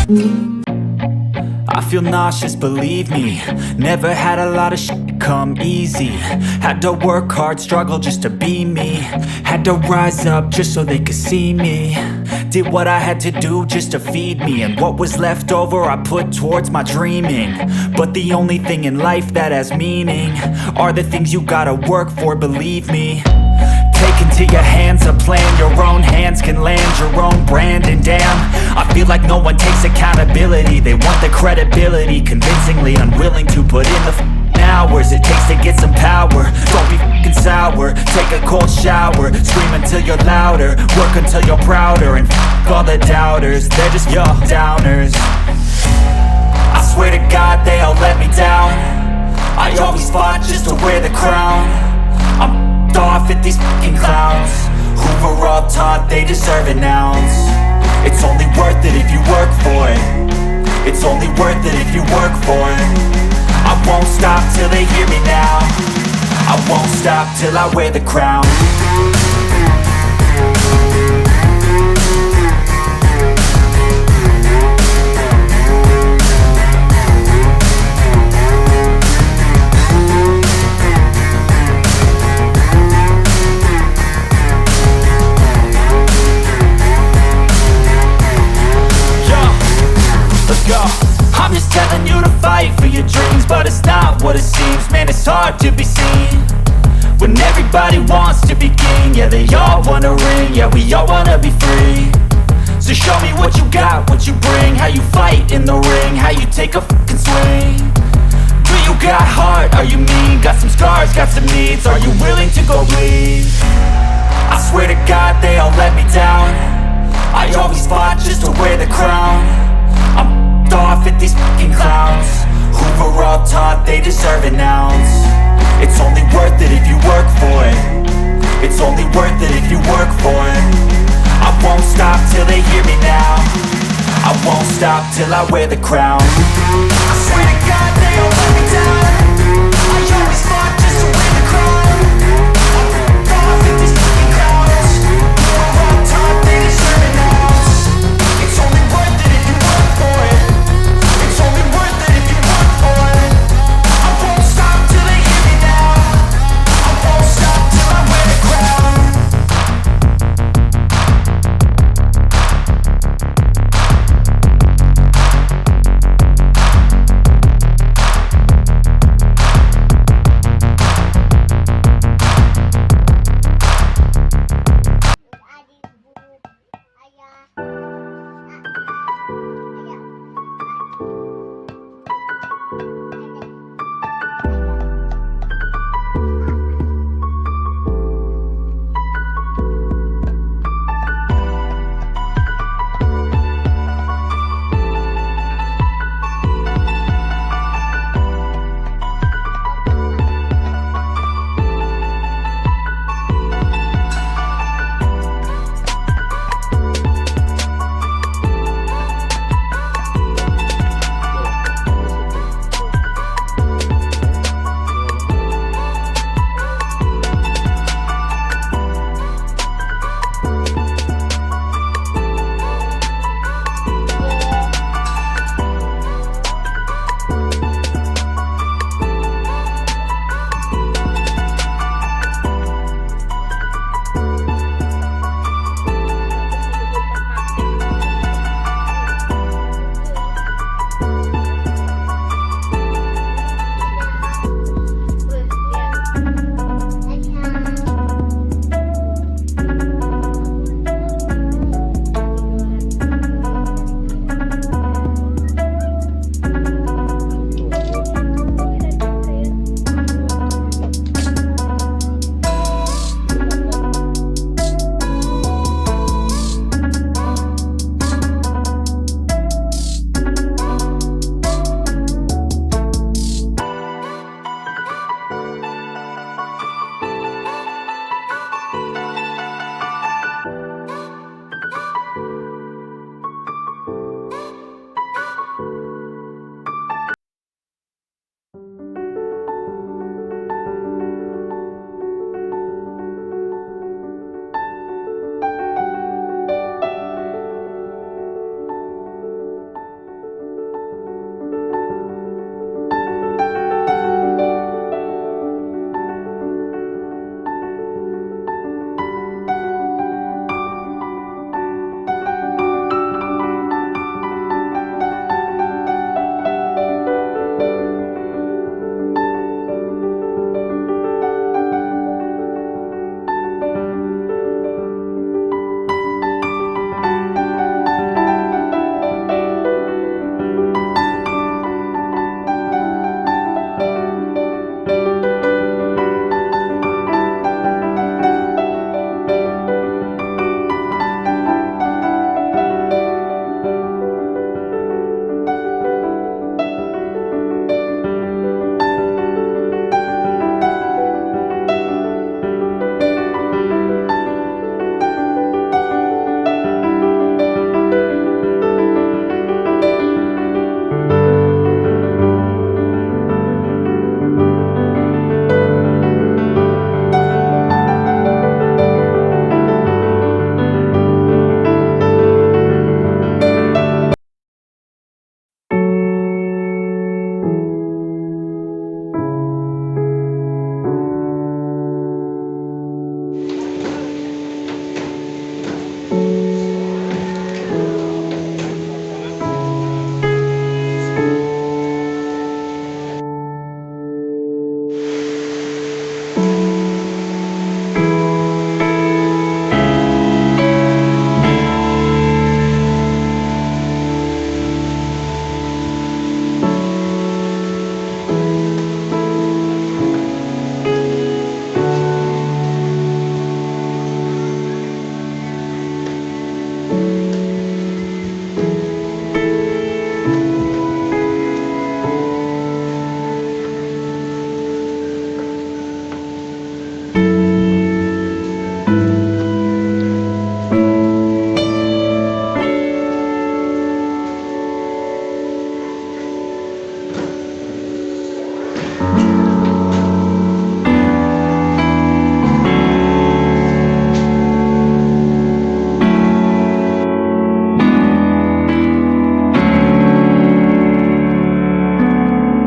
I feel nauseous, believe me. Never had a lot of shit come easy. Had to work hard, struggle just to be me. Had to rise up just so they could see me. Did what I had to do just to feed me. And what was left over I put towards my dreaming. But the only thing in life that has meaning are the things you gotta work for, believe me. Take into your hands a plan. Your own hands can land your own brand. And damn, I feel like no one takes accountability. They want the credibility, convincingly unwilling to put in the hours it takes to get some power. Don't be f***ing sour. Take a cold shower. Scream until you're louder. Work until you're prouder. And f*** all the doubters, they're just your downers. I swear to God they all let me down. I always fought just to wear the crown. I'm off at these fucking clowns who were all taught they deserve an ounce. It's only worth it if you work for it. It's only worth it if you work for it. I won't stop till they hear me now. I won't stop till I wear the crown. I'm just telling you to fight for your dreams, but it's not what it seems. Man, it's hard to be seen when everybody wants to be king. Yeah, they all wanna ring, yeah, we all wanna be free. So show me what you got, what you bring, how you fight in the ring, how you take a fucking swing. Do you got heart, are you mean? Got some scars, got some needs, are you willing to go bleed? I swear to God they all let me down. I always fought just to wear the crown. I'm off at these fucking clowns who were all taught they deserve an ounce. It's only worth it if you work for it. It's only worth it if you work for it. I won't stop till they hear me now. I won't stop till I wear the crown. I swear to God